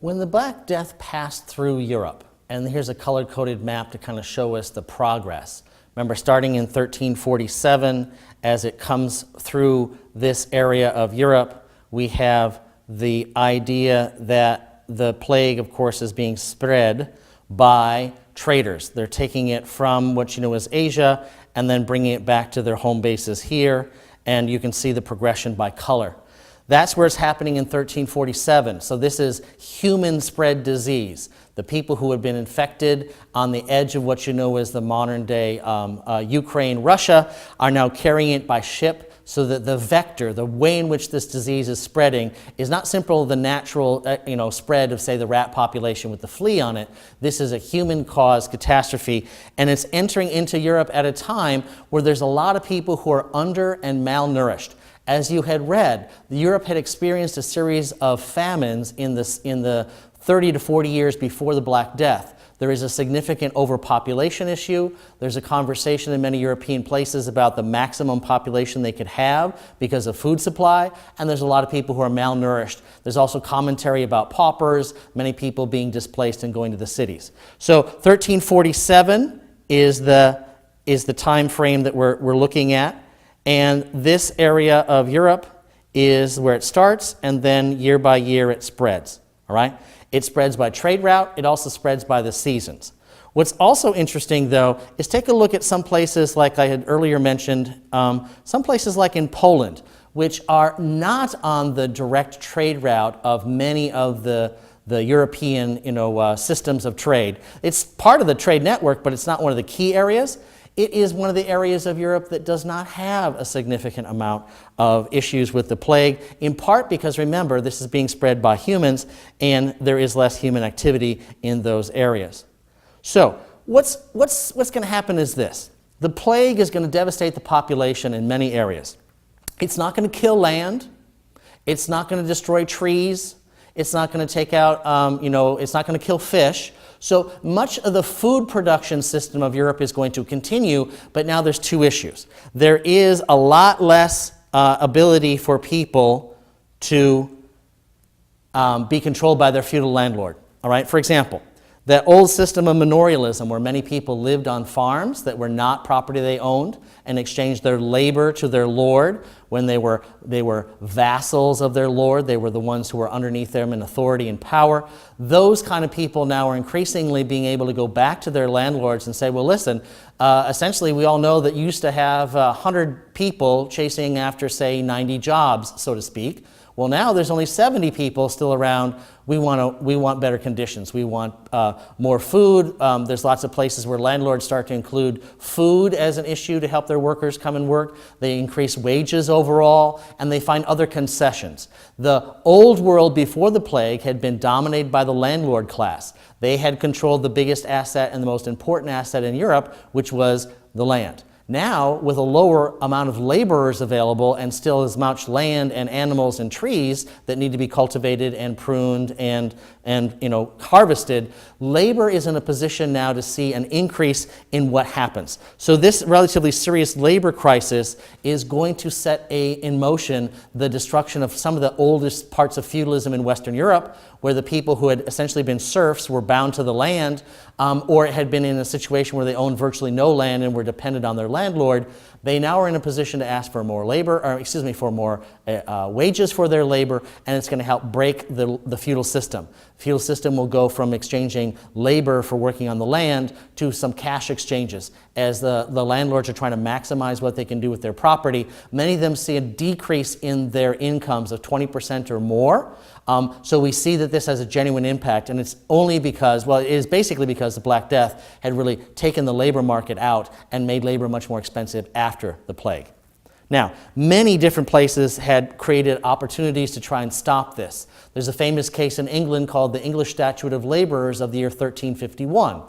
When the Black Death passed through Europe, and here's a color-coded map to kind of show us the progress. Remember, starting in 1347, as it comes through this area of Europe, we have the idea that the plague, of course, is being spread by traders. They're taking it from what you know as Asia and then bringing it back to their home bases here, and you can see the progression by color. That's where it's happening in 1347. So this is human-spread disease. The people who had been infected on the edge of what you know as the modern-day Ukraine, Russia, are now carrying it by ship, so that the vector, the way in which this disease is spreading, is not simply the natural spread of, say, the rat population with the flea on it. This is a human-caused catastrophe, and it's entering into Europe at a time where there's a lot of people who are under and malnourished. As you had read, Europe had experienced a series of famines in the 30 to 40 years before the Black Death. There is a significant overpopulation issue. There's a conversation in many European places about the maximum population they could have because of food supply, and there's a lot of people who are malnourished. There's also commentary about paupers, many people being displaced and going to the cities. So 1347 is the time frame that we're looking at. And this area of Europe is where it starts, and then year by year it spreads, all right? It spreads by trade route. It also spreads by the seasons. What's also interesting, though, is take a look at some places like I had earlier mentioned, some places like in Poland, which are not on the direct trade route of many of the European systems of trade. It's part of the trade network, but it's not one of the key areas. It is one of the areas of Europe that does not have a significant amount of issues with the plague, in part because, remember, this is being spread by humans, and there is less human activity in those areas. So what's going to happen is this. The plague is going to devastate the population in many areas. It's not going to kill land. It's not going to destroy trees. It's not going to take out, it's not going to kill fish. So much of the food production system of Europe is going to continue, but now there's two issues. There is a lot less ability for people to be controlled by their feudal landlord. All right, for example, that old system of manorialism where many people lived on farms that were not property they owned and exchanged their labor to their lord. When they were vassals of their lord, they were the ones who were underneath them in authority and power. Those kind of people now are increasingly being able to go back to their landlords and say, well, listen, essentially we all know that you used to have 100 people chasing after, say, 90 jobs, so to speak. Well, now there's only 70 people still around. We want better conditions. We want more food. There's lots of places where landlords start to include food as an issue to help their workers come and work. They increase wages overall, and they find other concessions. The old world before the plague had been dominated by the landlord class. They had controlled the biggest asset and the most important asset in Europe, which was the land. Now, with a lower amount of laborers available and still as much land and animals and trees that need to be cultivated and pruned and harvested, labor is in a position now to see an increase in what happens. So this relatively serious labor crisis is going to set in motion the destruction of some of the oldest parts of feudalism in Western Europe, where the people who had essentially been serfs were bound to the land, or had been in a situation where they owned virtually no land and were dependent on their landlord. They now are in a position to ask for more for more wages for their labor, and it's going to help break the feudal system. The feudal system will go from exchanging labor for working on the land to some cash exchanges. As the landlords are trying to maximize what they can do with their property, many of them see a decrease in their incomes of 20% or more. So we see that this has a genuine impact, and it's only because, well, it is basically because the Black Death had really taken the labor market out and made labor much more expensive after the plague. Now, many different places had created opportunities to try and stop this. There's a famous case in England called the English Statute of Laborers of the year 1351.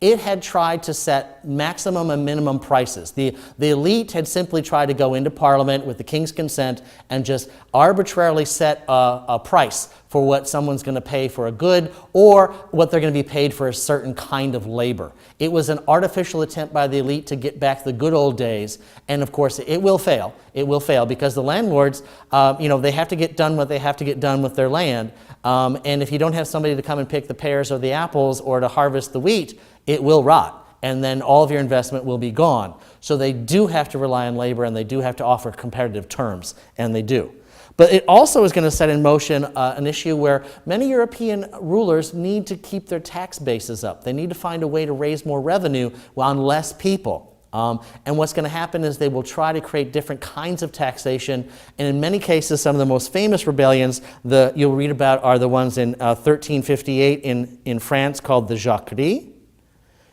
It had tried to set maximum and minimum prices. The elite had simply tried to go into Parliament with the King's consent and just arbitrarily set a price for what someone's going to pay for a good or what they're going to be paid for a certain kind of labor. It was an artificial attempt by the elite to get back the good old days, and of course it will fail. It will fail because the landlords, they have to get done what they have to get done with their land, and if you don't have somebody to come and pick the pears or the apples or to harvest the wheat, it will rot. And then all of your investment will be gone. So they do have to rely on labor, and they do have to offer competitive terms, and they do. But it also is going to set in motion an issue where many European rulers need to keep their tax bases up. They need to find a way to raise more revenue on less people. And what's going to happen is they will try to create different kinds of taxation. And in many cases, some of the most famous rebellions you'll read about are the ones in 1358 in France called the Jacquerie.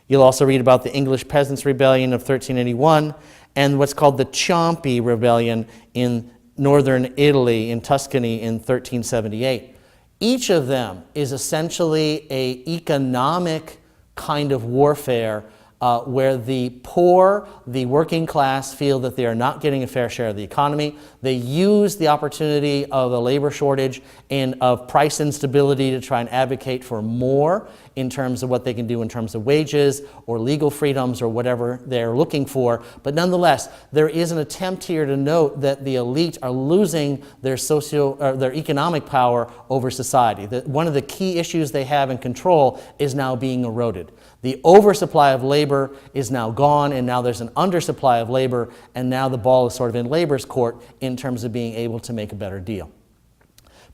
You'll also read about the English Peasants' Rebellion of 1381 and what's called the Ciompi Rebellion in northern Italy, in Tuscany, in 1378. Each of them is essentially an economic kind of warfare where the poor, the working class, feel that they are not getting a fair share of the economy. They use the opportunity of a labor shortage and of price instability to try and advocate for more in terms of what they can do in terms of wages or legal freedoms or whatever they're looking for. But nonetheless, there is an attempt here to note that the elite are losing their their economic power over society. That one of the key issues they have in control is now being eroded. The oversupply of labor is now gone, and now there's an undersupply of labor, and now the ball is sort of in labor's court in terms of being able to make a better deal.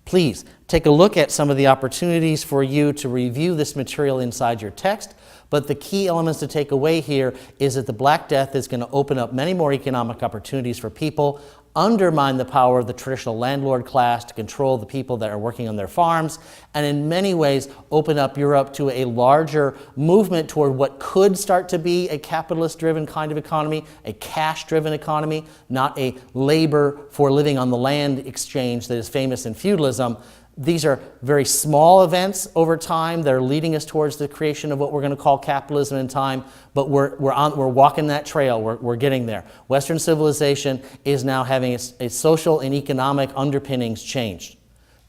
Please take a look at some of the opportunities for you to review this material inside your text, but the key elements to take away here is that the Black Death is going to open up many more economic opportunities for people, undermine the power of the traditional landlord class to control the people that are working on their farms, and in many ways open up Europe to a larger movement toward what could start to be a capitalist-driven kind of economy, a cash-driven economy, not a labor for living on the land exchange that is famous in feudalism. These are very small events over time that are leading us towards the creation of what we're going to call capitalism in time, but we're walking that trail, we're getting there. Western civilization is now having its social and economic underpinnings changed.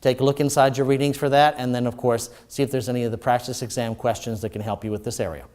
Take a look inside your readings for that, and then of course see if there's any of the practice exam questions that can help you with this area.